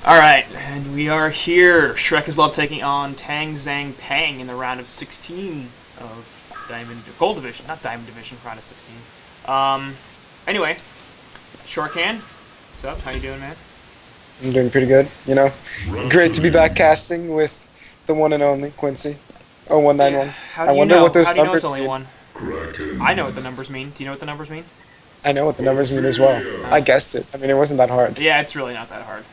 Alright, and we are here. Shrek is love taking on TangZangPang in the round of 16 of Gold Division, not Diamond Division, round of 16. Anyway, Shortcan, what's up? How you doing, man? I'm doing pretty good, you know. Great to be back casting with the one and only Quincy. 0191. Yeah, how I do you wonder know? what those How do you know it's numbers only mean. one? I know what the numbers mean. Do you know what the numbers mean? I know what the numbers mean as well. I guessed it. I mean, it wasn't that hard. Yeah, it's really not that hard.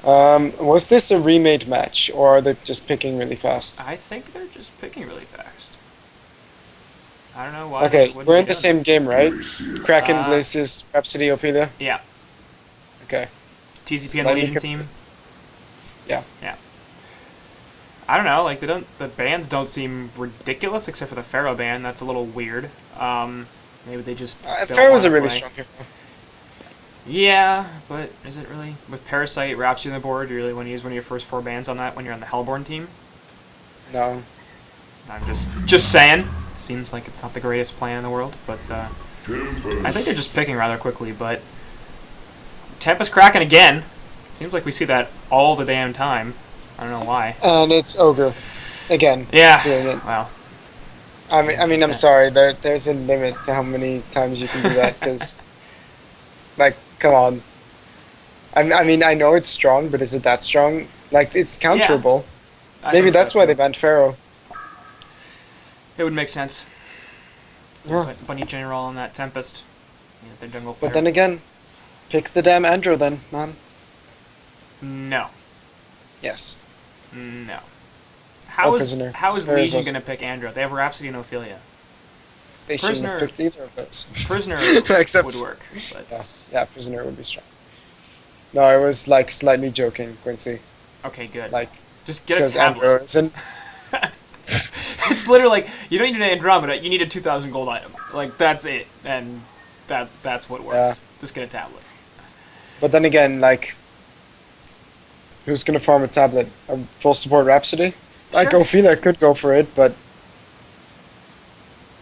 Was this a remade match, or are they just picking really fast? I think they're just picking really fast. I don't know why. Okay, they wouldn't we're be in the doing same game, right? Kraken, Uh, Glacius, Rhapsody, Ophelia? it. Yeah, Okay. TZP and the Slightly Legion team. confused. Yeah. Yeah. I don't know, like the bands don't seem ridiculous except for the Pharaoh band. That's a little weird. Maybe they just don't Pharaoh's a wanna really play. strong hero. Yeah, but is it really? With Parasite, Rhapsody on the board, you really want to use one of your first four bands on that when you're on the Hellborn team? No. I'm just saying. Seems like it's not the greatest plan in the world, but I think they're just picking rather quickly. But Tempest cracking again. Seems like we see that all the damn time. I don't know why. And it's Ogre. Again. Yeah. Doing it. Well. I'm sorry. There's a limit to how many times you can do that, because, like, come on. I mean, I know it's strong, but is it that strong? Like, it's counterable. I Maybe think so, that's why too. they banned Pharaoh. It would make sense. Yeah. Put Bunny General on that Tempest. Yeah, their jungle player. But then again, pick the damn Andro then, man. No. Yes. No. Prisoner. How is Prisoner is Legion also- going to pick Andro? They have Rhapsody and Ophelia. They shouldn't Prisoner- have picked either of those. Prisoner Except, would work, but yeah, Prisoner would be strong. No, I was, like, slightly joking, Quincy. okay, good. Like, Just get a because Andro tablet. isn't... It's literally like you don't need an Andromeda. You need a 2,000 gold item. Like that's it, and that's what works. Yeah. Just get a tablet. But then again, like, who's gonna farm a tablet? A full support Rhapsody? Like, Sure. Ophelia could go for it, but...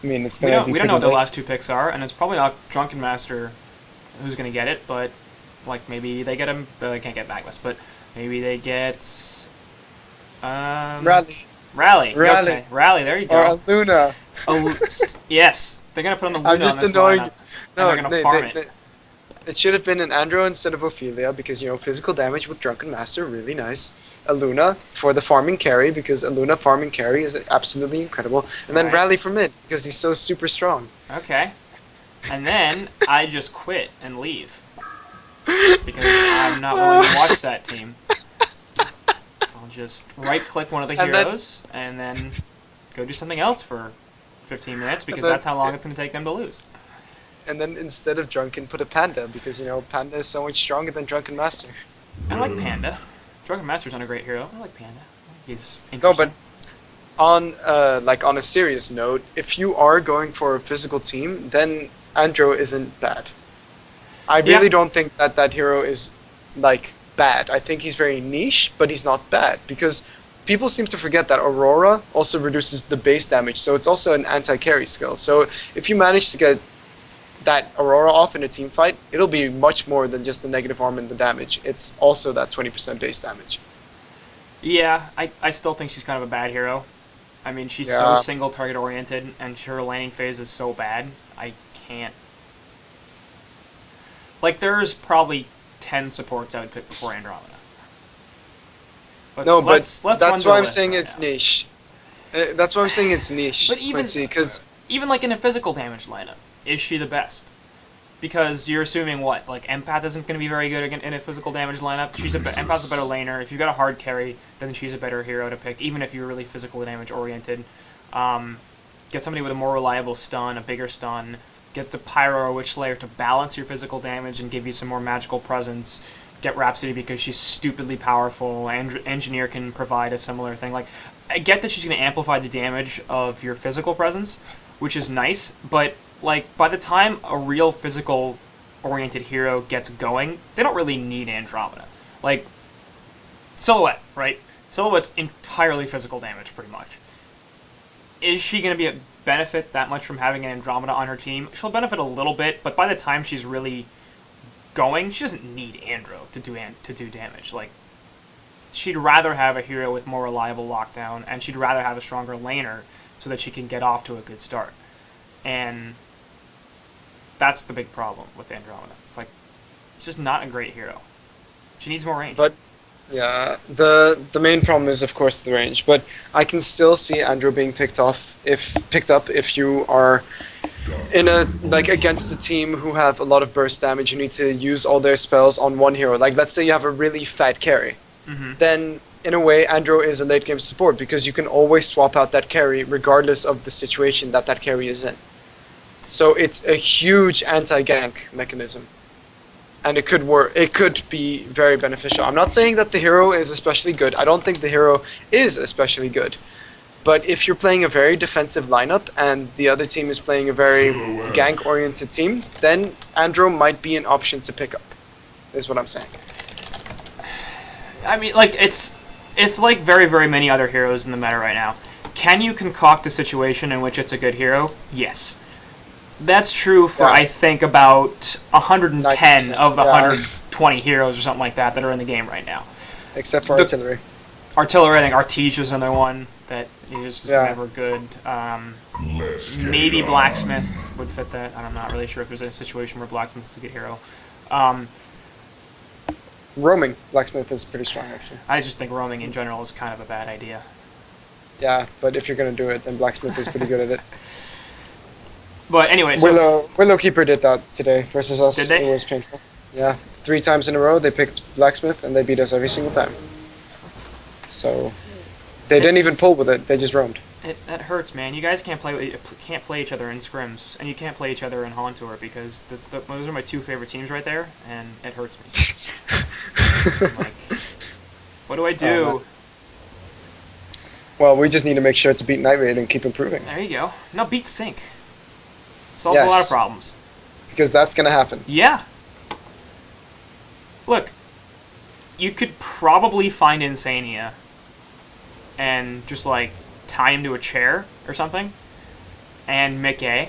I mean, it's We gonna don't be we don't know what pretty the late. last two picks are, and it's probably not Drunken Master who's gonna get it, but like maybe they get him. They can't get Magnus, but maybe they get Rally. Rally. Rally. Okay. Rally. There you Or go. a Luna. Yes, they're gonna put on the Luna I'm just on this annoying. lineup, and No, they're gonna farm it. it should have been an Andro instead of Ophelia, because, you know, physical damage with Drunken Master, really nice. A Luna for the farming carry, because a Luna farming carry is absolutely incredible. And then Right. Rally for mid, because he's so super strong. Okay. And then I just quit and leave because I'm not willing to watch that team. I'll just right-click one of the And then- heroes and then go do something else for 15 minutes because then- that's how long it's going to take them to lose. And then instead of Drunken, put a Panda, because, you know, Panda is so much stronger than Drunken Master. I like Panda. Drunken Master's not a great hero. I like Panda. He's No, interesting. but on a serious note, if you are going for a physical team, then Andro isn't bad. I Yeah. really don't think that hero is, like, bad. I think he's very niche, but he's not bad, because people seem to forget that Aurora also reduces the base damage, so it's also an anti-carry skill. So if you manage to get that Aurora off in a team fight, it'll be much more than just the negative arm and the damage. It's also that 20% base damage. Yeah, I still think she's kind of a bad hero. I mean, she's Yeah. so single target oriented, and her landing phase is so bad. I can't. Like, there's probably 10 supports I would pick before Andromeda. No, but let's run that's through why a I'm list saying right it's now. niche. That's why I'm saying it's niche, But even- Quincy, because Even like in a physical damage lineup, is she the best? Because you're assuming what? Like, Empath isn't going to be very good in a physical damage lineup. Empath's a better laner. If you've got a hard carry, then she's a better hero to pick, even if you're really physical damage oriented. Get somebody with a more reliable stun, a bigger stun. Get the Pyro or Witch Slayer to balance your physical damage and give you some more magical presence. Get Rhapsody because she's stupidly powerful. Engineer can provide a similar thing. Like, I get that she's going to amplify the damage of your physical presence, which is nice, but like by the time a real physical oriented hero gets going, they don't really need Andromeda. Like Silhouette, right? Silhouette's entirely physical damage pretty much. Is she going to be a benefit that much from having an Andromeda on her team? She'll benefit a little bit, but by the time she's really going, she doesn't need Andro to do damage. Like, she'd rather have a hero with more reliable lockdown, and she'd rather have a stronger laner so that she can get off to a good start. And that's the big problem with Andromeda. It's like, she's just not a great hero. She needs more range. But yeah, the main problem is of course the range. But I can still see Andrew being picked up if you are in a against a team who have a lot of burst damage. You need to use all their spells on one hero. Like let's say you have a really fat carry. Then in a way Andro is a late game support because you can always swap out that carry regardless of the situation that carry is in. So it's a huge anti-gank mechanism. And it could work. It could be very beneficial. I'm not saying that the hero is especially good. I don't think the hero is especially good. But if you're playing a very defensive lineup and the other team is playing a very gank-oriented team, then Andro might be an option to pick up. Is what I'm saying. I mean, like, it's like very, very many other heroes in the meta right now. Can you concoct a situation in which it's a good hero? Yes. That's true for, I think, about 110 of the 120 heroes or something like that are in the game right now. Except for Artillery. Artillery, I think Artige is another one that is just never good. Maybe Blacksmith would fit that. I'm not really sure if there's a situation where Blacksmith is a good hero. Roaming Blacksmith is pretty strong, actually. I just think roaming in general is kind of a bad idea. Yeah, but if you're going to do it, then Blacksmith is pretty good at it. But anyway, so Willow Keeper did that today versus us. Did they? It was painful. Yeah, 3 times in a row they picked Blacksmith and they beat us every single time. So they didn't even pull with it; they just roamed. That hurts, man. You guys can't play each other in scrims, and you can't play each other in HoN Tour because those are my 2 favorite teams right there, and it hurts me. Like, what do I do? Well, we just need to make sure to beat Night Raid and keep improving. There you go. No, beat Sync. Solves a lot of problems. Because that's going to happen. Yeah. Look, you could probably find Insania and just, like, tie him to a chair or something and Mickey.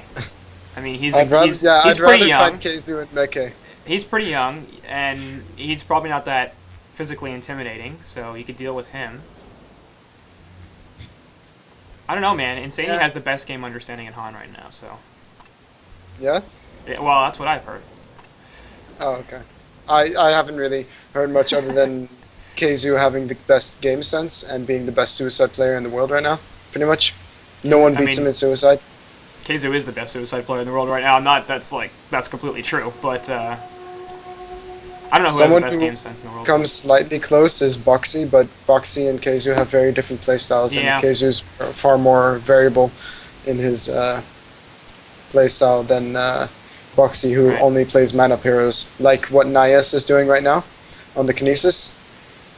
I mean, he's I'd rather pretty young. fight Keizu and Mickey. He's pretty young, and he's probably not that physically intimidating, so you could deal with him. I don't know, man. Insania has the best game understanding in HoN right now, so... Yeah? Well, that's what I've heard. Oh, okay. I haven't really heard much other than Keizu having the best game sense and being the best suicide player in the world right now, pretty much. No one beats him in suicide. Keizu is the best suicide player in the world right now. That's completely true, but I don't know who has the best game sense in the world. Comes slightly close is Boxy, but Boxy and Keizu have very different playstyles, and Keizu's far more variable in his playstyle than Boxy, who only plays man-up heroes, like what Nias is doing right now on the Kinesis.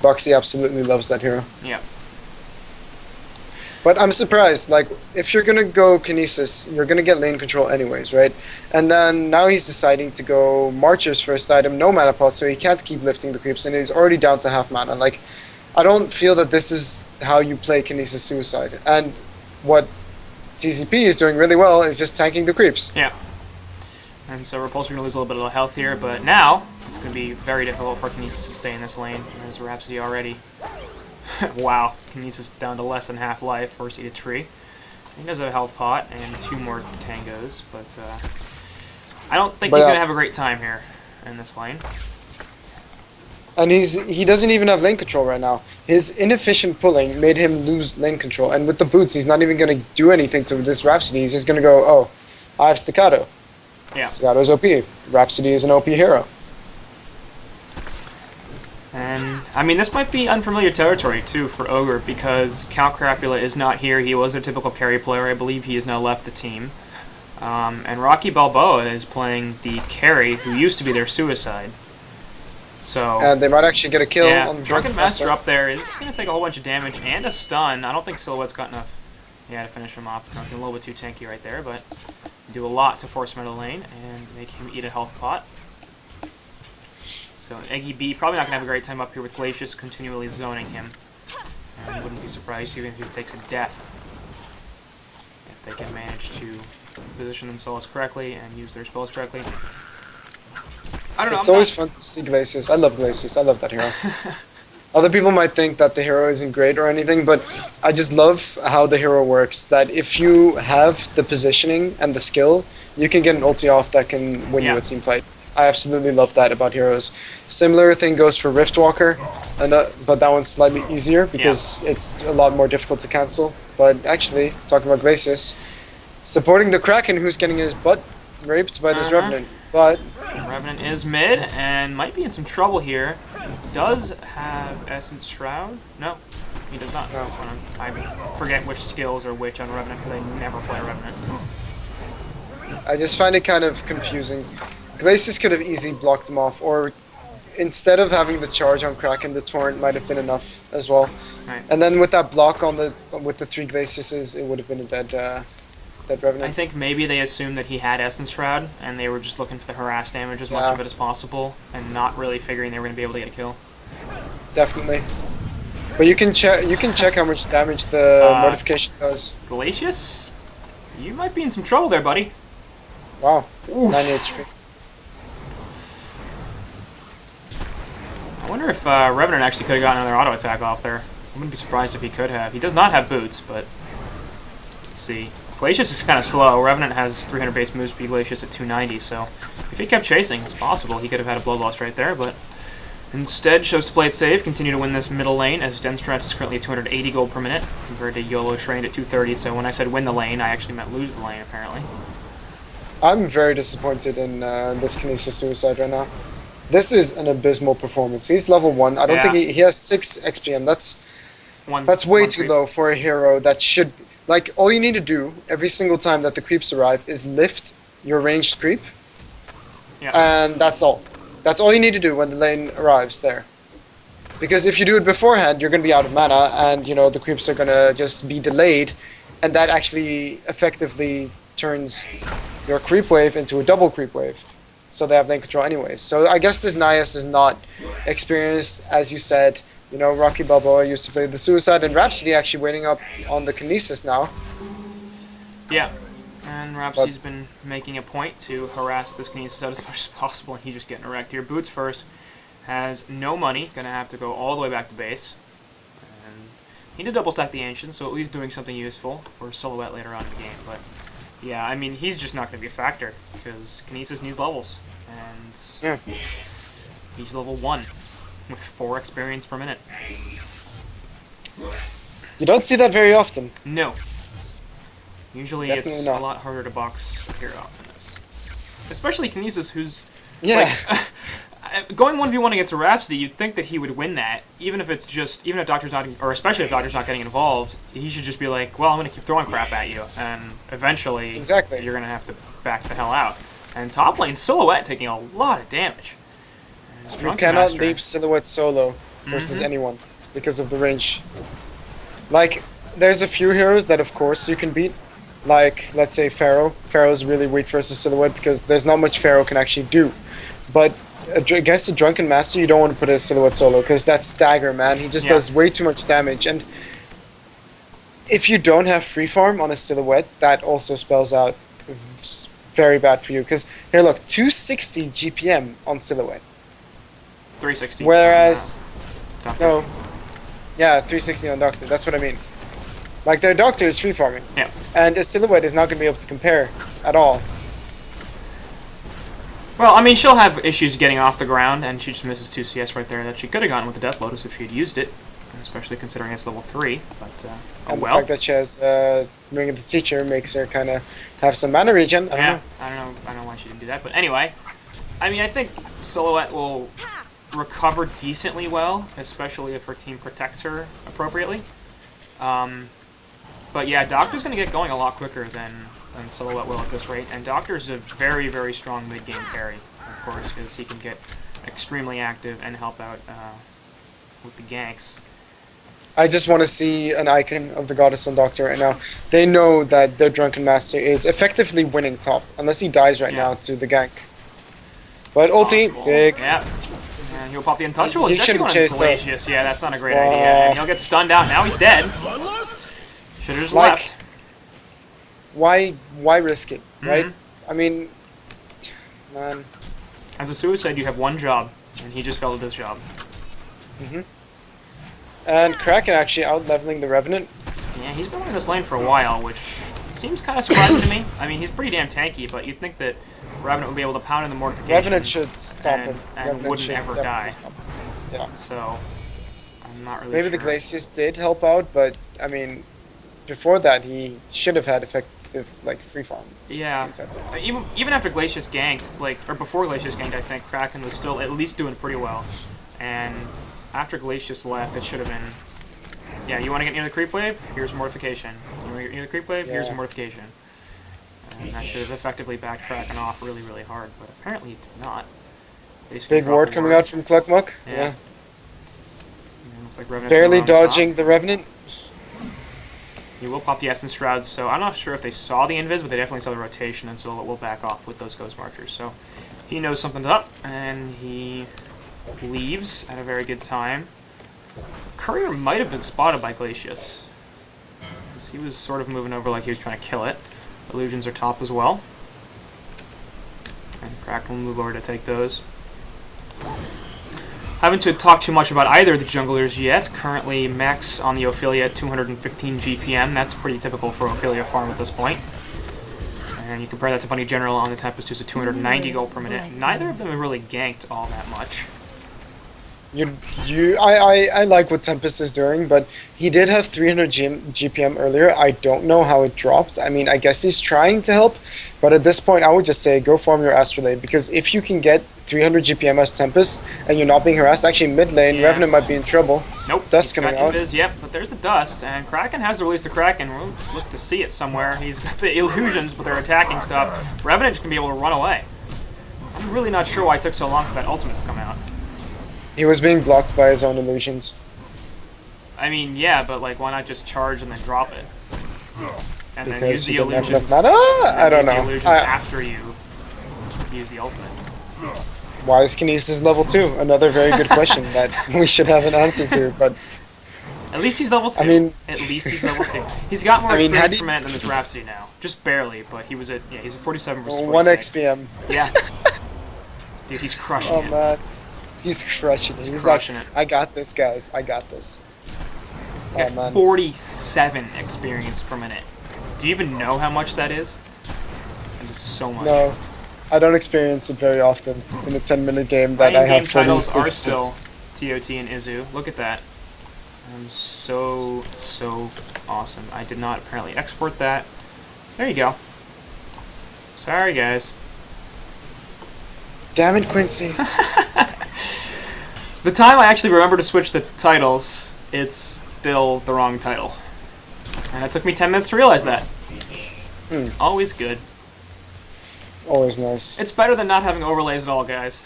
Boxy absolutely loves that hero. Yeah. But I'm surprised, like, if you're gonna go Kinesis, you're gonna get lane control anyways, right? And then now he's deciding to go Marcher's first item, no mana pot, so he can't keep lifting the creeps, and he's already down to half mana. Like, I don't feel that this is how you play Kinesis Suicide. And what TZP is doing really well is just tanking the creeps. Yeah. And so Repulsor gonna lose a little bit of health here, but now it's gonna be very difficult for Kinesis to stay in this lane. There's Rhapsody already. Wow, Kinesis down to less than half life, first eat a tree. He does have a health pot and 2 more tangos, but I don't think he's gonna have a great time here in this lane. And he doesn't even have lane control right now. His inefficient pulling made him lose lane control, and with the boots, he's not even gonna do anything to this Rhapsody. He's just gonna go, oh, I have Staccato. Yeah. Staccato's OP. Rhapsody is an OP hero. And, I mean, this might be unfamiliar territory, too, for Ogre, because Count Crapula is not here. He was their typical carry player. I believe he has now left the team. And Rocky Balboa is playing the carry, who used to be their suicide. So... And they might actually get a kill on Drunken Master up there is going to take a whole bunch of damage and a stun. I don't think Silhouette's got enough to finish him off. A little bit too tanky right there, but do a lot to force him out of lane and make him eat a health pot. So Eggy B probably not going to have a great time up here with Glacius continually zoning him. And I wouldn't be surprised even if he takes a death. If they can manage to position themselves correctly and use their spells correctly. I don't know. It's always fun to see Glacius. I love Glacius. I love that hero. Other people might think that the hero isn't great or anything, but I just love how the hero works. That if you have the positioning and the skill, you can get an ulti off that can win you a team fight. I absolutely love that about heroes. Similar thing goes for Riftwalker, and but that one's slightly easier because it's a lot more difficult to cancel. But actually, talking about Glacius, supporting the Kraken who's getting his butt raped by this Revenant, but Revenant is mid and might be in some trouble here. Does have Essence Shroud? No, he does not. No. I forget which skills are which on Revenant because I never play Revenant. I just find it kind of confusing. Glacius could have easily blocked him off, or instead of having the charge on Kraken, the Torrent might have been enough as well. Right. And then with that block on with the 3 Glaciuses, it would have been a dead Revenant. I think maybe they assumed that he had Essence Shroud, and they were just looking for the harass damage as much of it as possible, and not really figuring they were going to be able to get a kill. Definitely. But you can check how much damage the Mortification does. Glacius, you might be in some trouble there, buddy. Wow, Oof. 9 HP. I wonder if Revenant actually could have gotten another auto attack off there. I wouldn't be surprised if he could have. He does not have boots, but let's see. Glacius is kind of slow. Revenant has 300 base move speed, Glacius at 290, so if he kept chasing, it's possible he could have had a blow loss right there, but instead chose to play it safe, continue to win this middle lane, as Denstratz is currently at 280 gold per minute, compared to YOLO trained at 230, so when I said win the lane, I actually meant lose the lane, apparently. I'm very disappointed in this Kinesis Suicide right now. This is an abysmal performance. He's level 1. I don't think he has 6 XPM. That's way too low for a hero that should... Like, all you need to do every single time that the creeps arrive is lift your ranged creep. Yeah. And that's all. That's all you need to do when the lane arrives there. Because if you do it beforehand, you're going to be out of mana, and, you know, the creeps are going to just be delayed, and that actually effectively turns your creep wave into a double creep wave. So they have lane control anyways. So I guess this Nias is not experienced, as you said. You know, Rocky Balboa used to play the Suicide, and Rhapsody actually waiting up on the Kinesis now. Yeah, and Rhapsody's been making a point to harass this Kinesis out as much as possible, and he's just getting wrecked here. Boots first has no money, gonna have to go all the way back to base. And he did double stack the Ancient, so at least doing something useful for Silhouette later on in the game. But yeah, I mean, he's just not gonna be a factor, because Kinesis needs levels, and he's level 1. With 4 experience per minute. You don't see that very often. No. Usually Definitely it's not. a lot harder to box a hero than this. Especially Kinesis, who's... Yeah. Like, going 1v1 against a Rhapsody, you'd think that he would win that, even if Doctor's not... Or especially if Doctor's not getting involved, he should just be like, well, I'm going to keep throwing crap at you, and eventually you're going to have to back the hell out. And top lane, Silhouette taking a lot of damage. You cannot leave Silhouette solo versus anyone because of the range. Like, there's a few heroes that of course you can beat. Like, let's say Pharaoh. Pharaoh's really weak versus Silhouette because there's not much Pharaoh can actually do. But against a Drunken Master, you don't want to put a Silhouette solo because that's stagger, man. He just does way too much damage. And if you don't have free farm on a Silhouette, that also spells out very bad for you. Because, here look, 260 GPM on Silhouette. 360. Whereas, no, yeah, 360 on Doctor. That's what I mean. Like their Doctor is free farming, and a Silhouette is not going to be able to compare at all. Well, I mean, she'll have issues getting off the ground, and she just misses 2 CS right there that she could have gotten with the Death Lotus if she had used it, especially considering it's level 3. But and the fact that she has Ring of the Teacher makes her kind of have some mana regen. I don't know why she didn't do that, but anyway, I mean, I think Silhouette will recover decently well, especially if her team protects her appropriately. But yeah, Doctor's going to get going a lot quicker than Silhouette will at this rate, and Doctor's a very, very strong mid-game carry, of course, because he can get extremely active and help out with the ganks. I just want to see an icon of the Goddess on Doctor right now. They know that their Drunken Master is effectively winning top, unless he dies right now to the gank. But ulti, big. Yeah. And he'll pop the Untouchable. He shouldn't chase Glacius. Yeah, that's not a great idea. And he'll get stunned out. Now he's dead. Should have just left. Why risk it, right? I mean, man. As a suicide, you have one job, and he just failed at this job. And Kraken actually out-leveling the Revenant. Yeah, he's been winning this lane for a while, which seems kind of surprising to me. I mean, he's pretty damn tanky, but you'd think that Revenant would be able to pound in the mortification. Revenant should stop him. And Revenant wouldn't should ever definitely die. stop him. Yeah. So, I'm not really Maybe sure. the Glacius did help out, but I mean, before that he should have had effective like free farm. Yeah. Even after Glacius ganked, or before Glacius ganked, I think Kraken was still at least doing pretty well. And after Glacius left, it should have been, yeah, you want to get near the creep wave? Here's mortification. You want to get near the creep wave? Here's a mortification. And that should have effectively backed Kraken off really, really hard, but apparently it did not. Big ward coming out from Cluckmuck. Yeah. Looks like Revenant's barely going on dodging top. the Revenant. You will pop the Essence Shrouds, so I'm not sure if they saw the invis, but they definitely saw the rotation, and so we'll back off with those Ghost Marchers. So he knows something's up, and he leaves at a very good time. Courier might have been spotted by Glacius, because he was sort of moving over like he was trying to kill it. Illusions are top as well. And Kraken will move over to take those. Haven't to talk too much about either of the junglers yet. Currently max on the Ophelia at 215 GPM. That's pretty typical for Ophelia farm at this point. And you compare that to Bunny General on the Tempest, who's at 290 gold per minute. Neither of them have really ganked all that much. I like what Tempest is doing, but he did have 300 GPM earlier. I don't know how it dropped. I mean, I guess he's trying to help, but at this point I would just say go farm your Astrolabe, because if you can get 300 GPM as Tempest and you're not being harassed, actually mid lane, Revenant might be in trouble. Nope. Dust coming out. Yep, but there's the dust, and Kraken has to release the Kraken. We'll look to see it somewhere. He's got the illusions, but they're attacking stuff. Revenant can be able to run away. I'm really not sure why it took so long for that ultimate to come out. He was being blocked by his own illusions. I mean, yeah, but like, why not just charge and then drop it? And then use Because the he didn't have illusions. enough mana? I don't The know. illusions after you use the ultimate. Why is Kinesis level 2? Another very good question that we should have an answer to, but At least he's level 2. I mean, at least he's level 2. He's got more I mean, experience per minute than this Rhapsody now. Just barely, but he was at, yeah, he's at 47 versus 46. 1 XPM. Yeah. Dude, he's crushing Oh it. man, he's crushing it. He's crushing like, it. I got this, guys. I got this. Oh At man. 47 experience per minute. Do you even know how much that is? That is so much. No, I don't experience it very often in a 10-minute game that I Game have titles are 46. still TOT and Izu. Look at that. I'm so awesome. I did not apparently export that. There you go. Sorry, guys. Damn it, Quincy. The time I actually remember to switch the titles, it's still the wrong title. And it took me 10 minutes to realize that. Always good. Always nice. It's better than not having overlays at all, guys.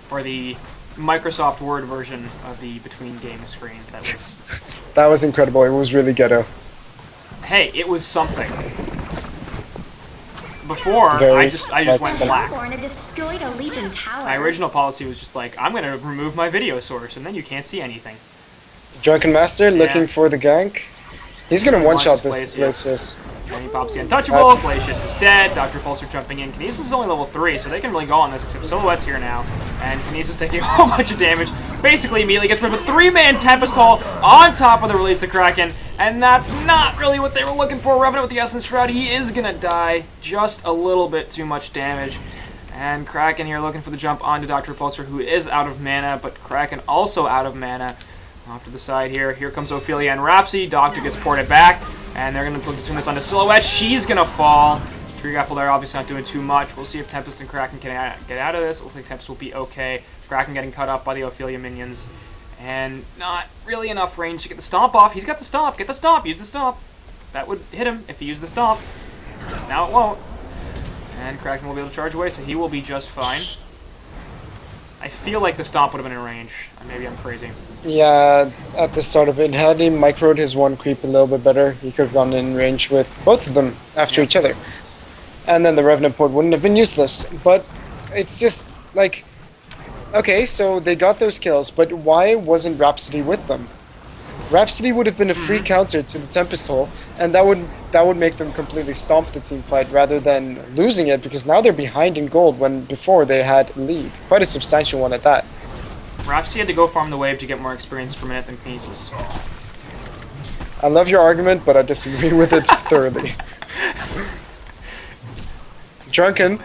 Or the Microsoft Word version of the between game screen. That was incredible. It was really ghetto. Hey, it was something. Before, Very I just went black. Destroyed a Legion tower. My original policy was just like, I'm gonna remove my video source, and then you can't see anything. Drunken Master looking for the gank. He's gonna one-shot this Glacius. Glacius. And he pops the Untouchable, Glacius is dead, Dr. Pulsar jumping in. Kinesis is only level 3, so they can really go on this, except Silhouette's here now. And Kinesis taking a whole bunch of damage. Basically, immediately gets rid of a 3-man Tempest Hall on top of the release to Kraken. And that's not really what they were looking for. Revenant with the Essence Shroud, he is gonna die. Just a little bit too much damage. And Kraken here looking for the jump onto Dr. Pulsar, who is out of mana, but Kraken also out of mana. Off to the side here. Here comes Ophelia and Rhapsody. Doctor gets ported back. And they're going to look to tune this onto Silhouette. She's going to fall. Tree Grapple there obviously not doing too much. We'll see if Tempest and Kraken can get out of this. It looks like Tempest will be okay. Kraken getting cut up by the Ophelia minions. And not really enough range to get the stomp off. He's got the stomp. Get the stomp. Use the stomp. That would hit him if he used the stomp. Now it won't. And Kraken will be able to charge away, so he will be just fine. I feel like the stomp would have been in range. Maybe I'm crazy. Yeah, at the start of it, had he microed his one creep a little bit better, he could have gone in range with both of them after each other. And then the Revenant port wouldn't have been useless. But it's just like, okay, so they got those kills, but why wasn't Rhapsody with them? Rhapsody would have been a free counter to the Tempest Hole, and that would make them completely stomp the team fight rather than losing it, because now they're behind in gold when before they had a lead. Quite a substantial one at that. Rhapsody had to go farm the wave to get more experience per minute than Kinesis. I love your argument, but I disagree with it thoroughly. Drunken.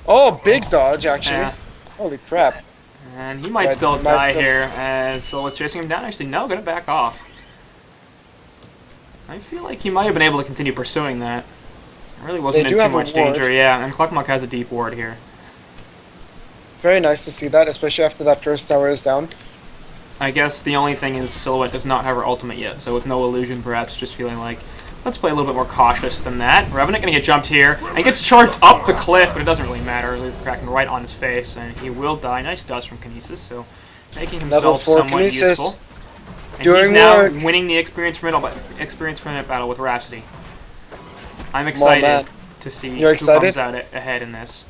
Oh, big dodge, actually. Yeah. Holy crap. And he might still die here, as Silhouette's chasing him down. Actually, no, gonna back off. I feel like he might have been able to continue pursuing that. It really wasn't in too much danger, yeah, and Cluckmuck has a deep ward here. Very nice to see that, especially after that first tower is down. I guess the only thing is Silhouette does not have her ultimate yet, so with no illusion, perhaps just feeling like, let's play a little bit more cautious than that. Revenant gonna get jumped here, and gets charged up the cliff, but it doesn't really matter. It leaves Kraken right on his face, and he will die. Nice dust from Kinesis, so making himself somewhat useful. And he's now winning the experience per minute battle with Rhapsody. I'm excited to see who comes out ahead in this.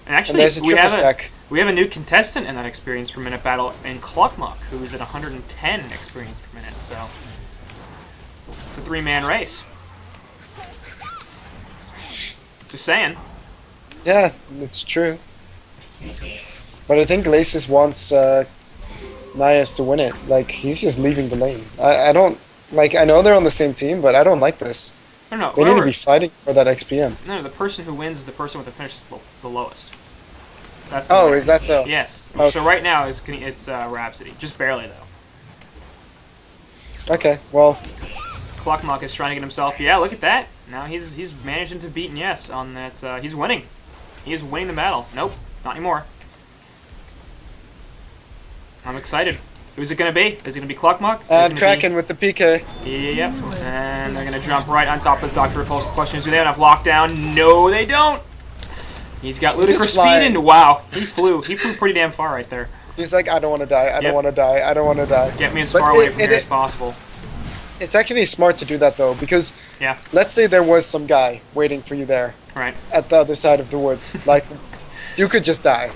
And actually, we have a new contestant in that experience per minute battle in Cluckmuck, who's at 110 experience per minute, so it's a 3-man race. Just saying. Yeah, it's true. But I think Glacis wants Nias to win it. Like, he's just leaving the lane. I don't... Like, I know they're on the same team, but I don't like this. No, they need to be fighting for that XPM. No, the person who wins is the person with the finish the lowest. That's the winner. Is that so? Yes. Okay. So right now it's Rhapsody. Just barely, though. So okay, well... Cluckmuck is trying to get himself... Yeah, look at that. Now he's managing to beat Yes on that... he's winning. He is winning the battle. Nope, not anymore. I'm excited. Who's it going to be? Is it going to be Cluckmuck? And Kraken with the PK. Yep. And they're going to jump right on top of this Dr. Repulse. The question is, do they have enough lockdown? No, they don't. He's got ludicrous speed, and wow, he flew. He flew pretty damn far right there. He's like, I don't want to die. I don't want to die. I don't want to die. Get me as far away from here as possible. It's actually smart to do that, though, because yeah. Let's say there was some guy waiting for you there. Right. At the other side of the woods. Like, you could just die.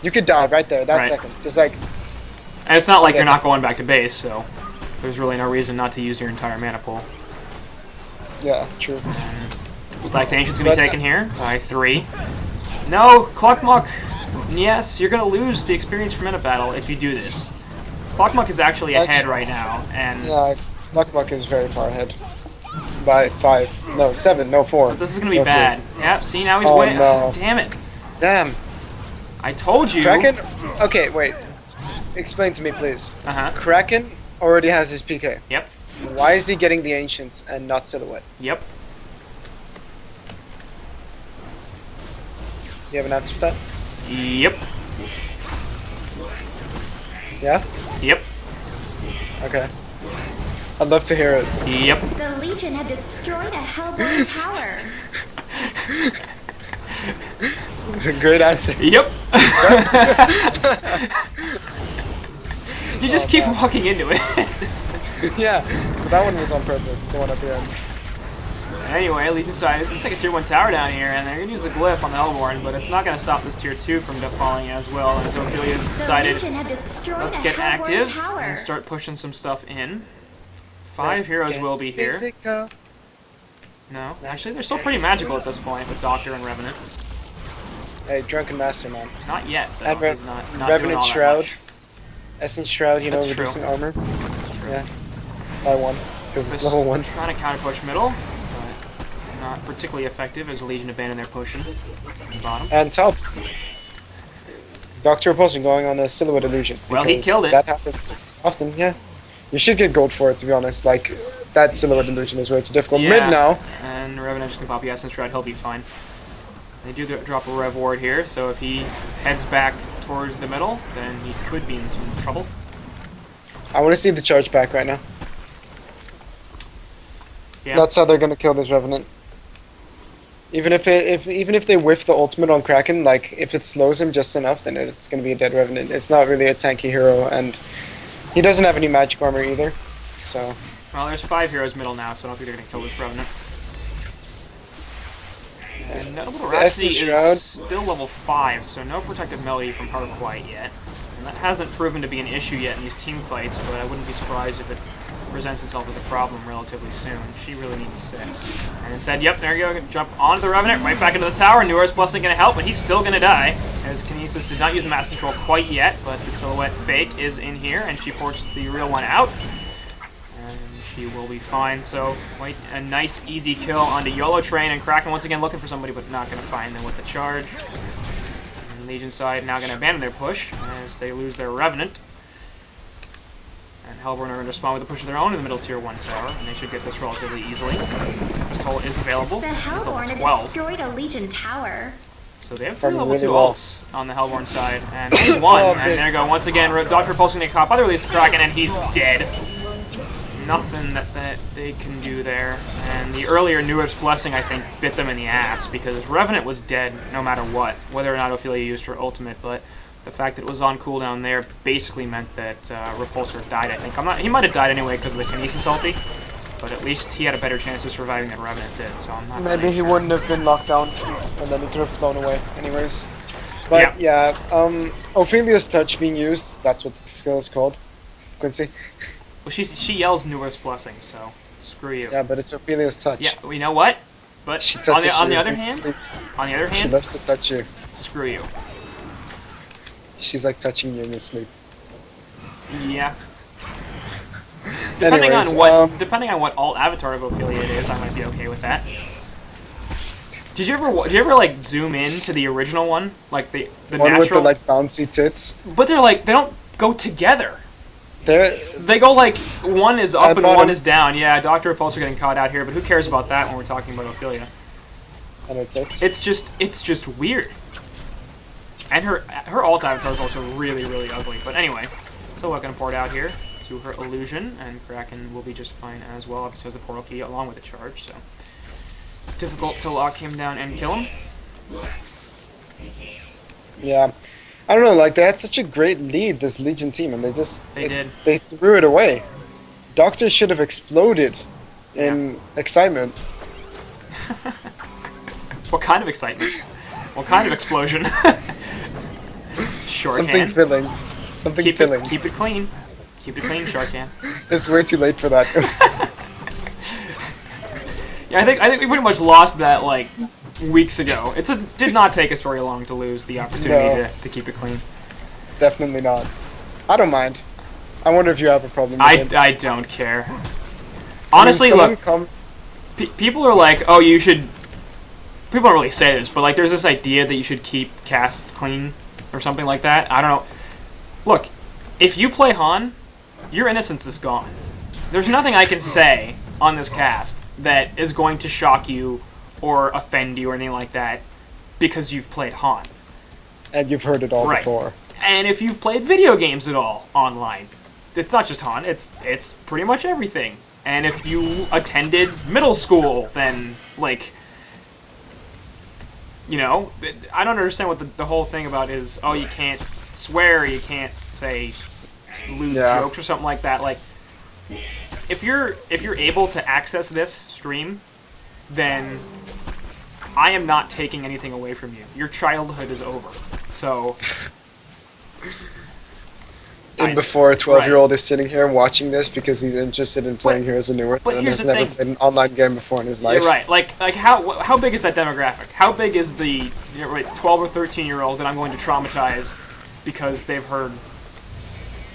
You could die right there, that second. Just like... And it's not like you're not going back to base, so there's really no reason not to use your entire mana pool. Yeah, true. Black to Ancient's going to be taken here by 3. No, Cluckmuck! Yes, you're going to lose the experience for minute battle if you do this. Cluckmuck is actually ahead right now, and... Yeah, Cluckmuck is very far ahead. By 5. No, 7. No, 4. But this is going to be bad. Yep, see, now he's winning. No. Damn it. Damn. I told you. Kraken? Okay, wait. Explain to me, please. Kraken already has his PK. Yep. Why is he getting the Ancients and not Silhouette? Yep. You have an answer for that? Yep. Yeah? Yep. Okay. I'd love to hear it. Yep. The Legion had destroyed a Hellborn tower. Great answer. Yep. You just keep walking into it. Yeah, but that one was on purpose, the one at the end. Anyway, Legion side is going to take a tier 1 tower down here, and they're going to use the glyph on the Hellborn, but it's not going to stop this tier 2 from falling as well, and so Ophelia's decided, let's get active and start pushing some stuff in. 5 heroes will be here. Physical. No, actually they're still pretty magical at this point with Doctor and Revenant. Hey, Drunken Master, man. Not yet, though. And He's not Revenant Shroud. Much. Essence Shroud, you know, reducing armor. That's true. Yeah. By 1, because it's level 1. Trying to counter push middle, but not particularly effective as Legion abandon their potion. Bottom. And top. Dr. Repulsion going on a Silhouette Illusion. Well, he killed it. That happens often, yeah. You should get gold for it, to be honest. Like, that Silhouette Illusion is way too difficult. Yeah. Mid now. And Revenant just can pop the Essence Shroud, he'll be fine. They do drop a Rev Ward here, so if he heads back towards the middle, then he could be in some trouble. I want to see the charge back right now. Yeah. That's how they're gonna kill this Revenant. Even if they whiff the ultimate on Kraken, like if it slows him just enough, then it's gonna be a dead Revenant. It's not really a tanky hero, and he doesn't have any magic armor either. So. Well, there's 5 heroes middle now, so I don't think they're gonna kill this Revenant. And Notable Rhapsody is still level 5, so no Protective Melody from her quite yet. And that hasn't proven to be an issue yet in these team fights, but I wouldn't be surprised if it presents itself as a problem relatively soon. She really needs 6. And instead, yep, there you go. Jump onto the Revenant, right back into the tower. Nua's Blessing going to help, but he's still going to die. As Kinesis did not use the Mass Control quite yet, but the Silhouette Fake is in here, and she ports the real one out. And she will be fine. So, quite a nice, easy kill onto YOLO Train, and Kraken once again looking for somebody, but not going to find them with the charge. And Legion side now going to abandon their push, as they lose their Revenant. And Hellborn are going to respond with a push of their own in the middle tier 1 tower, and they should get this relatively easily. This toll is available. The He's level Hellborn 12. have destroyed a Legion tower. So they have 3 level really 2 well. ults on the Hellborn side, and only 1. Oh, And there you go, once again, Dr. Repulse going to get caught by the release of Kraken, and he's dead. Nothing that they can do there. And the earlier Nua's Blessing, I think, bit them in the ass, because Revenant was dead no matter what, whether or not Ophelia used her ultimate, but the fact that it was on cooldown there basically meant that Repulsor died, I think. He might have died anyway because of the Kinesis ulti, but at least he had a better chance of surviving than Revenant did, so I'm not Maybe really he sure. wouldn't have been locked down, and then he could have flown away. Anyways. But yeah, Ophelia's touch being used, that's what the skill is called. Quincy? Well, she yells Nua's Blessing, so screw you. Yeah, but it's Ophelia's touch. Yeah, well, you know what? But She on touches the you other in hand, sleep. She hand, loves to touch you. screw you. She's like touching you in your sleep. Yeah. Depending Anyways, on what alt avatar of Ophelia it is, I might be okay with that. Did you ever like zoom in to the original one, like the one natural? with the like bouncy tits. But they don't go together. There, They go like one is up and thought one it- is down. Yeah, Dr. Repulsor getting caught out here, but who cares about that when we're talking about Ophelia? and her tits. It's just weird. And her alt avatar is also really, really ugly. But anyway, so we're gonna port out here to her illusion, and Kraken will be just fine as well. Obviously has the portal key along with the charge, so difficult to lock him down and kill him. Yeah, I don't know. Like they had such a great lead, this Legion team, and They did. They threw it away. Doctor should have exploded in excitement. What kind of excitement? What kind of explosion? Something Shorthand. filling. Something filling. Keep it clean. Keep it clean, Shorthand. It's way too late for that. Yeah, I think we pretty much lost that like weeks ago. Did not take us very long to lose the opportunity No. to keep it clean. Definitely not. I don't mind. I wonder if you have a problem with it. I don't care. Honestly, I mean, look, someone people are like, oh, you should. People don't really say this, but like, there's this idea that you should keep casts clean or something like that. I don't know. Look, if you play HoN, your innocence is gone. There's nothing I can say on this cast that is going to shock you or offend you or anything like that because you've played HoN. and you've heard it all Right. before. And if you've played video games at all online, it's not just HoN, it's pretty much everything. And if you attended middle school, then, like, you know, I don't understand what the whole thing about is, oh, you can't swear, you can't say lewd Yeah. jokes or something like that. Like, if you're able to access this stream, then I am not taking anything away from you. Your childhood is over. So, And before a 12-year-old is sitting here watching this because he's interested in playing Heroes of Newerth but and here's has the never thing. played an online game before in his life. You're right. Like how big is that demographic? How big is the 12 or 13-year-old that I'm going to traumatize because they've heard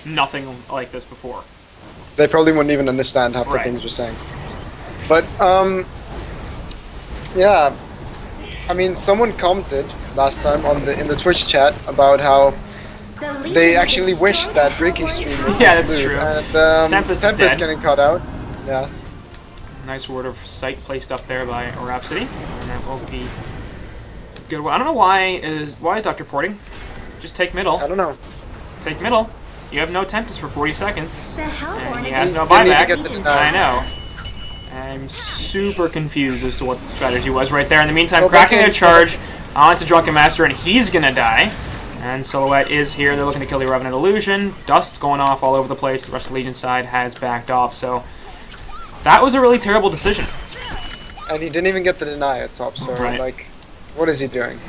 nothing like this before? They probably wouldn't even understand half the Right. things you're saying. But yeah, I mean, someone commented last time in the Twitch chat about how The Legion they have actually destroyed wish a that Ricky stream was Yeah, this that's smooth. true. And Tempest is dead. getting cut out. Yeah. Nice word of sight placed up there by Rhapsody, and that will be good. I don't know why is Doctor porting. Just take middle. I don't know. Take middle. You have no Tempest for 40 seconds. The Hellborn And he have has no destroyed Didn't a even get the Legion deny. I know. I'm super confused as to what the strategy was right there. In the meantime, Go back Kraken in. a charge onto Drunken Master, and he's gonna die. And Silhouette is here. They're looking to kill the Revenant Illusion. Dust's going off all over the place. The rest of the Legion side has backed off. So that was a really terrible decision. And he didn't even get the deny at top, so Right. like, what is he doing?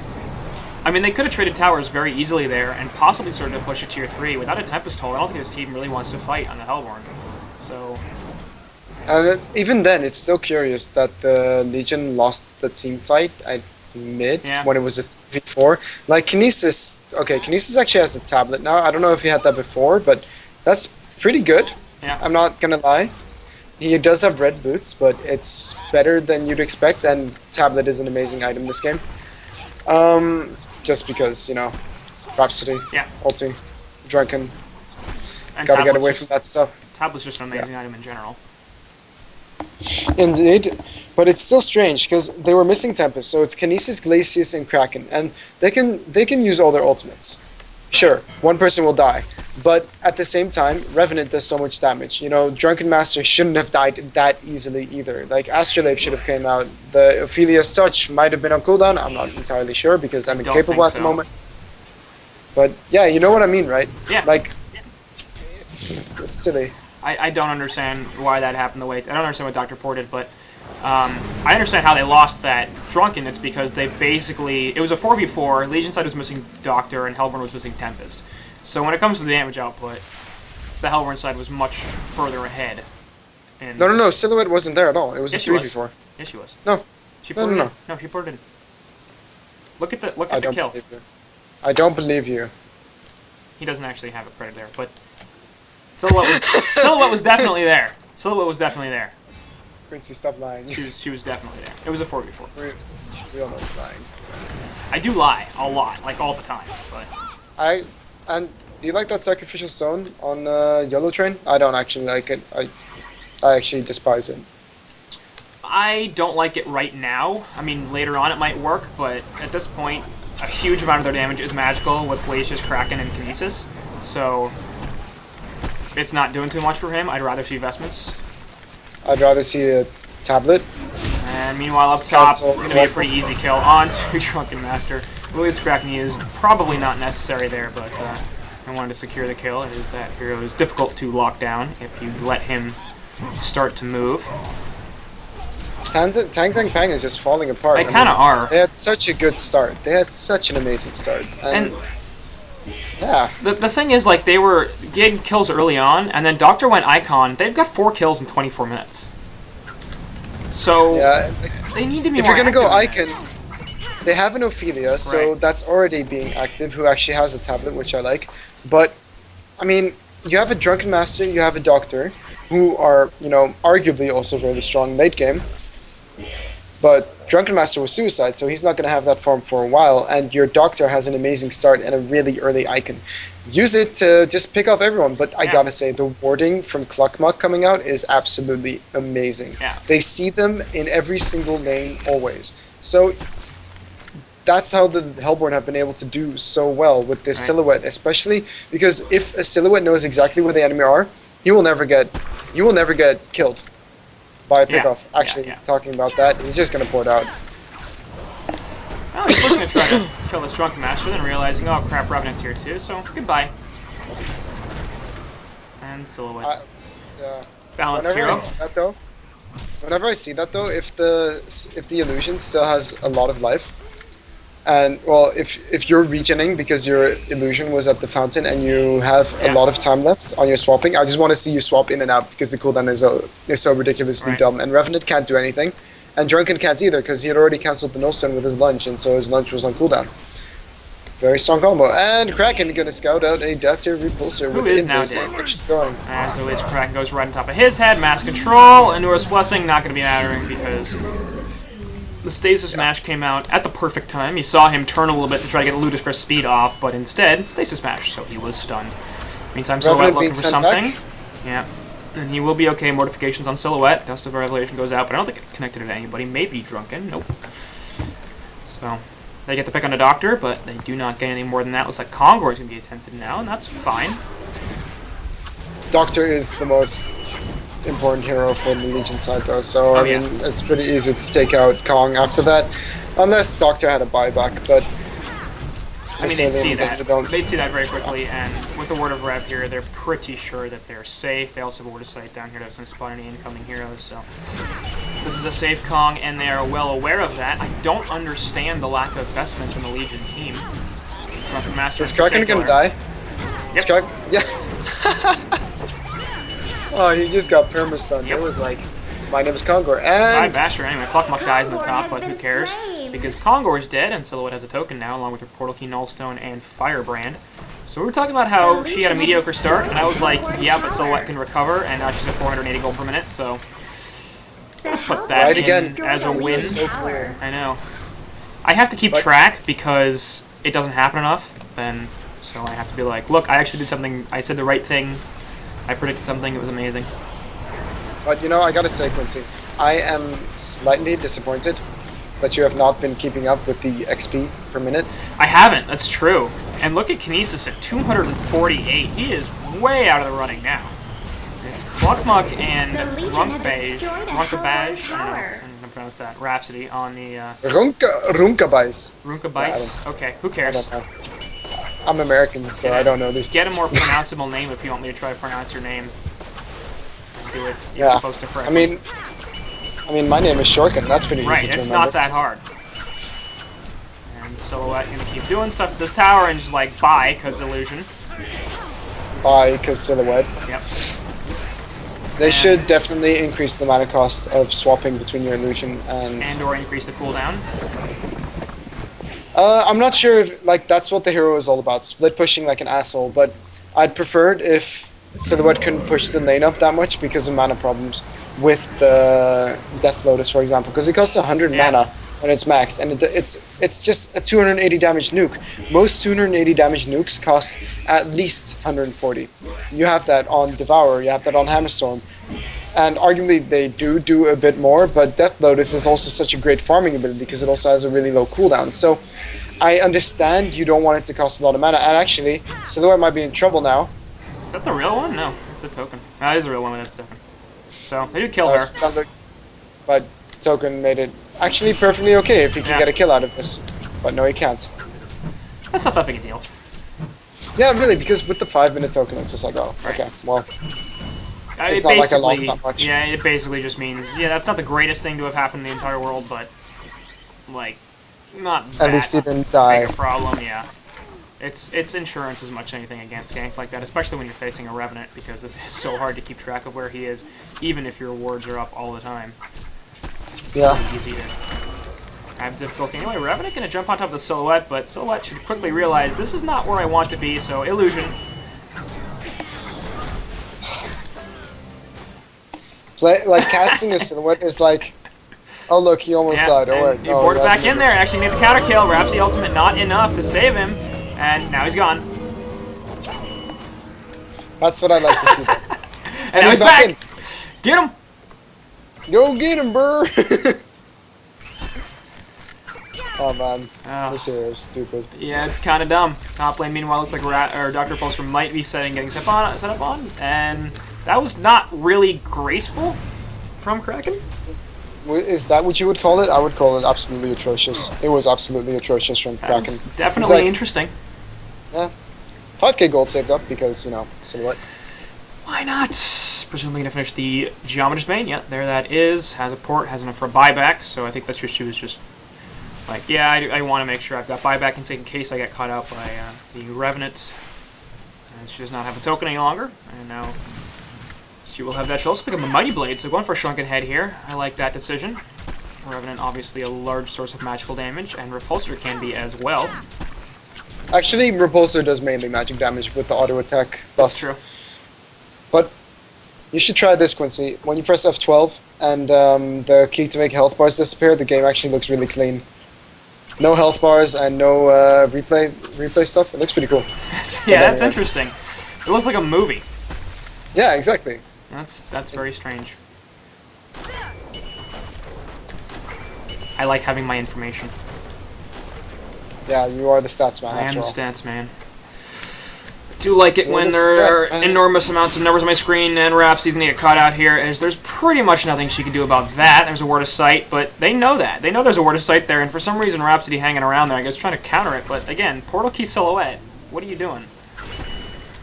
I mean, they could have traded towers very easily there and possibly started to push a tier 3 without a Tempest hold. I don't think this team really wants to fight on the Hellborn. So And even then, it's still curious that the Legion lost the team fight at mid Yeah. when it was a V4. Like Kinesis, okay, Kinesis actually has a tablet now. I don't know if he had that before, but that's pretty good. yeah, I'm not gonna lie. He does have red boots, but it's better than you'd expect, and tablet is an amazing item in this game. Just because, you know, Rhapsody, yeah. ulti, Drunken, And gotta get Tablet's away just, from that stuff. Tablet's just an amazing item in general. Indeed, but it's still strange because they were missing Tempest, so it's Kinesis, Glacius, and Kraken, and they can use all their ultimates. Sure, one person will die, but at the same time, Revenant does so much damage. You know, Drunken Master shouldn't have died that easily either. Like Astrolabe should have came out. The Ophelia's Touch might have been on cooldown. I'm not entirely sure because I'm Don't incapable think at the so. moment. But yeah, you know what I mean, right? Yeah. Like, it's silly. I don't understand why that happened the way... I don't understand what Dr. Poor did, but I understand how they lost that Drunken. It's because they basically... It was a 4v4, Legion side was missing Doctor, and Hellborn was missing Tempest. So when it comes to the damage output, the Hellborn side was much further ahead. And No, Silhouette wasn't there at all. It was Yes, a she was. 3v4. Yes, she was. No. She No, poured no, it in. No, she poured it in. Look at the I don't kill. believe you. I don't believe you. He doesn't actually have a credit there, but Silhouette was definitely there. Silhouette was definitely there. Quincy, stop lying. She was definitely there. It was a 4v4. We all know you're lying. I do lie a lot, like all the time, but And do you like that sacrificial stone on Yellow Train? I don't actually like it. I actually despise it. I don't like it right now. I mean, later on it might work, but at this point, a huge amount of their damage is magical with Glacius, Kraken, and Kinesis, so it's not doing too much for him. I'd rather see Vestments. I'd rather see a tablet. And meanwhile, up It's top, cancel. going to be a pretty easy kill on to Drunken Master. Louis Kraken is probably not necessary there, but I wanted to secure the kill. It is that hero is difficult to lock down if you let him start to move. TangZangPang is just falling apart. They kind of are. They had such a good start. They had such an amazing start. And yeah. The thing is, like, they were getting kills early on, and then Doctor went Icon. They've got 4 kills in 24 minutes. So Yeah. they need to be If more you're gonna go active in Icon, this. they have an Ophelia, so Right. that's already being active, who actually has a tablet, which I like. But, I mean, you have a Drunken Master, you have a Doctor, who are, you know, arguably also very strong late game. But Drunken Master was Suicide, so he's not going to have that form for a while, and your Doctor has an amazing start and a really early icon. Use it to just pick off everyone, but I Yeah. gotta say, the warding from Cluckmuck coming out is absolutely amazing. Yeah. They see them in every single lane, always. So, that's how the Hellborn have been able to do so well with this Right. Silhouette, especially because if a Silhouette knows exactly where the enemy are, you will never get killed by a Yeah. pickoff. Actually, Yeah. talking about that, he's just gonna pour it out. Oh, he's looking to try to kill this Drunken Master, then realizing, oh crap, Revenant's here too, so goodbye. And Silhouette. Balanced Whenever hero. I see that though, if the illusion still has a lot of life, and well, if you're regening because your illusion was at the fountain and you have Yeah. a lot of time left on your swapping, I just want to see you swap in and out because the cooldown is so ridiculously Right. dumb. And Revenant can't do anything, and Drunken can't either because he had already cancelled the Nullstone with his lunge, and so his lunge was on cooldown. Very strong combo. And Kraken gonna scout out a Doctor Repulsor Who with is now Invis. dead. Where's she going? As the laser Kraken goes right on top of his head, mass control, and Norse Blessing not going to be mattering because the Stasis Smash came out at the perfect time. You saw him turn a little bit to try to get Ludicrous speed off, but instead, Stasis Smash, so he was stunned. Meantime, Silhouette Revenant looking being for sent something. back? Yeah. And he will be okay. Mortifications on Silhouette. Dust of Revelation goes out, but I don't think it connected to anybody. Maybe Drunken. Nope. So, they get the pick on the Doctor, but they do not get anything more than that. Looks like Kongor is going to be attempted now, and that's fine. Doctor is the most important hero for the Legion side though, so Oh, I mean it's pretty easy to take out Kong after that. Unless Doctor had a buyback, but I mean, they'd see that. they don't. They'd see that very quickly, and with the Word of Rev here, they're pretty sure that they're safe. They also have a Word of Sight down here that's going to spawn any incoming heroes, so... This is a safe Kong, and they are well aware of that. I don't understand the lack of vestments in the Legion team. Drunken Master Is in Kraken gonna particular. die? Yep. Is Kraken? Yeah. Oh, he just got perma-stunned. Yep. It was like, my name is Kongor, Hi, and Basher. Anyway, Cluckmuck dies in the Kongor top, has but who been cares? slain. Because Kongor is dead, and Silhouette has a token now, along with her Portal Key, Nullstone, and Firebrand. So we were talking about how The she had a Legion mediocre has start, and I was like, destroyed yeah, but tower. Silhouette can recover, and now she's at 480 gold per minute, so The put Hellborn that Right in again. destroyed as a the win. Legion So tower. I know. I have to keep But- track because it doesn't happen enough, then, so I have to be like, look, I actually did something, I said the right thing, I predicted something, it was amazing. But you know, I gotta say, Quincy, I am slightly disappointed that you have not been keeping up with the XP per minute. I haven't, that's true. And look at Kinesis at 248. He is way out of the running now. It's Cluckmuck and The Legion have Runkbaj, destroyed a Runkabaj, Hellborn I don't know tower. how to pronounce that, Rhapsody on the Runkabais. Runkabais. Okay, who I cares? don't know. I'm American, so I don't know these Get a things. more pronounceable name if you want me to try to pronounce your name. Do it. You're Yeah. supposed to correct I mean, my name is Shorkin. That's pretty right, easy to it's remember. not that hard. And Silhouette gonna keep doing stuff at this tower and just like bye, cause illusion. Bye, because silhouette. Yep. They should definitely increase the mana cost of swapping between your illusion and. And or increase the cooldown. I'm not sure if like that's what the hero is all about, split pushing like an asshole. But I'd prefer it if Silhouette couldn't push the lane up that much because of mana problems with the Death Lotus, for example, because it costs 100 Yeah. mana when it's maxed, and it's just a 280 damage nuke. Most 280 damage nukes cost at least 140. You have that on Devour, you have that on Hammerstorm, and arguably they do a bit more. But Death Lotus is also such a great farming ability because it also has a really low cooldown. So I understand you don't want it to cost a lot of mana, and actually Silhouette might be in trouble now. Is that the real one? No, it's a token. That is a real one, but that's different. So they do kill her. But Token made it actually perfectly okay if he can Yeah. get a kill out of this. But no, he can't. That's not that big a deal. Yeah, really, because with the 5-minute token, it's just like, oh, okay, well, It's not like I lost that much. Yeah, it basically just means, yeah, that's not the greatest thing to have happened in the entire world, but, like, not at least he that didn't die. big a problem, yeah. It's insurance as much as anything against ganks like that, especially when you're facing a Revenant, because it's so hard to keep track of where he is, even if your wards are up all the time. It's Yeah. really easy to have difficulty. Anyway, Revenant gonna jump on top of the Silhouette, but Silhouette should quickly realize this is not where I want to be, so Illusion. Casting a Silhouette is like, oh look, he almost died. Oh, and wait, you no, board he it back hasn't in there. Actually made the counter kill. Rhapsody ultimate not enough to save him, and now he's gone. That's what I like to see. And now he's back. Get him! Go get him, brr! Oh man, Oh, this hero is stupid. yeah, it's kind of dumb. Top lane, meanwhile, looks like Dr. Pulser might be getting set up on, and that was not really graceful from Kraken. Is that what you would call it? I would call it absolutely atrocious. It was absolutely atrocious from Kraken. That's definitely like- interesting. 5k gold saved up because, you know, Silhouette. Why not? Presumably gonna finish the Geometrist main. Yeah, there that is. Has a port, has enough for a buyback, so I think that's just she was just like, yeah, I want to make sure I've got buyback in case I get caught out by the Revenant. And she does not have a token any longer, and now she will have that. She'll also pick up a Mighty Blade, so going for a Shrunken Head here. I like that decision. Revenant obviously a large source of magical damage, and Repulsor can be as well. Actually, Repulsor does mainly magic damage with the auto attack buff. That's true. But you should try this, Quincy. When you press F12 and the key to make health bars disappear, the game actually looks really clean. No health bars and no replay stuff. It looks pretty cool. Yeah, that's interesting. It looks like a movie. Yeah, exactly. That's very strange. I like having my information. Yeah, you are the stats man. I am after the all. stats man. I do like it You're when the there are stat man. enormous amounts of numbers on my screen, and Rhapsody's gonna get caught out here, as there's pretty much nothing she can do about that. There's a Word of Sight, but they know that. They know there's a Word of Sight there, and for some reason Rhapsody hanging around there, I guess trying to counter it, but again, Portal Key Silhouette, what are you doing?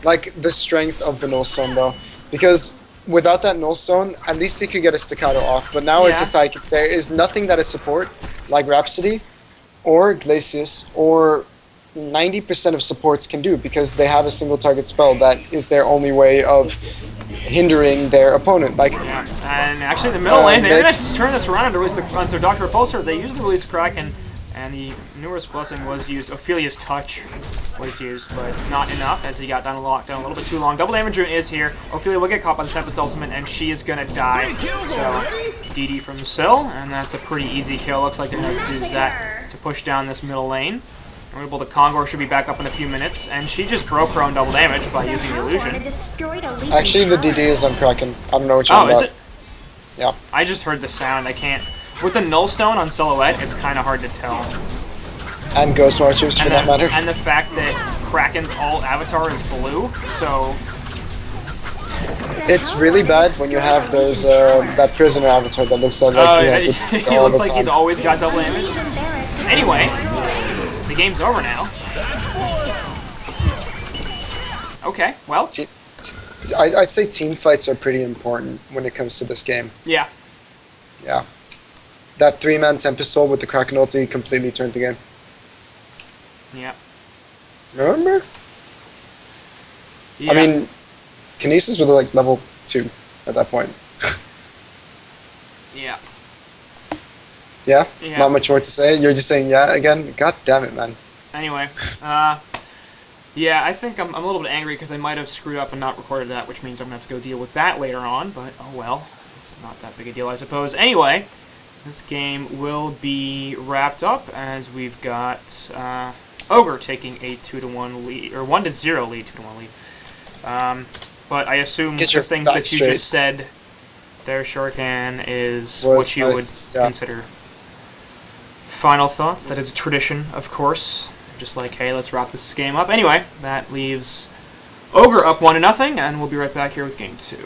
Like the strength of the Nullstone though, because without that Nullstone, at least he could get a staccato off. But now it's Yeah. just like there is nothing that is support like Rhapsody or Glacius or 90% of supports can do because they have a single target spell that is their only way of hindering their opponent. Like, Yeah, and actually in the middle lane, they're mid- going to turn this around and release onto Dr. Repulsor. They used the release Kraken, and the newest blessing was used. Ophelia's touch was used, but not enough as he got down locked down a little bit too long. Double damage rune is here. Ophelia will get caught by the Tempest ultimate, and she is going to die. So DD from Syl, and that's a pretty easy kill. Looks like they're going to use that to push down this middle lane. Able to Kongor should be back up in a few minutes, and she just broke her own double damage by using the illusion. actually, the DD is on Kraken. I don't know what you're Oh, talking is about. it? Yeah. I just heard the sound. I can't. With the Nullstone on Silhouette, it's kind of hard to tell. And Ghost Marchers, for that matter. And the fact that Kraken's alt avatar is blue, so It's really bad when you have those that prisoner avatar that looks like he has it he all looks the like he's time. always got double damage. Anyway, the game's over now. Okay, well, I'd say team fights are pretty important when it comes to this game. yeah. Yeah. That 3-man Tempest Soul with the Kraken ulti completely turned the game. Yeah. Remember? Yeah. I mean, Kinesis was like level 2 at that point. yeah. Yeah? Yeah. Not much more to say. You're just saying yeah again? God damn it, man. Anyway, yeah, I think I'm a little bit angry because I might have screwed up and not recorded that, which means I'm going to have to go deal with that later on, but oh well. It's not that big a deal, I suppose. Anyway, this game will be wrapped up as we've got Ogre taking a 2-1 lead, or 1-0 lead, 2-1 lead. But I assume Get the your things facts that you straight. just said, their Shuriken is Was what you nice, would yeah. consider final thoughts. That is a tradition, of course. Just like, hey, let's wrap this game up. Anyway, that leaves Ogre up 1-0, and we'll be right back here with Game 2.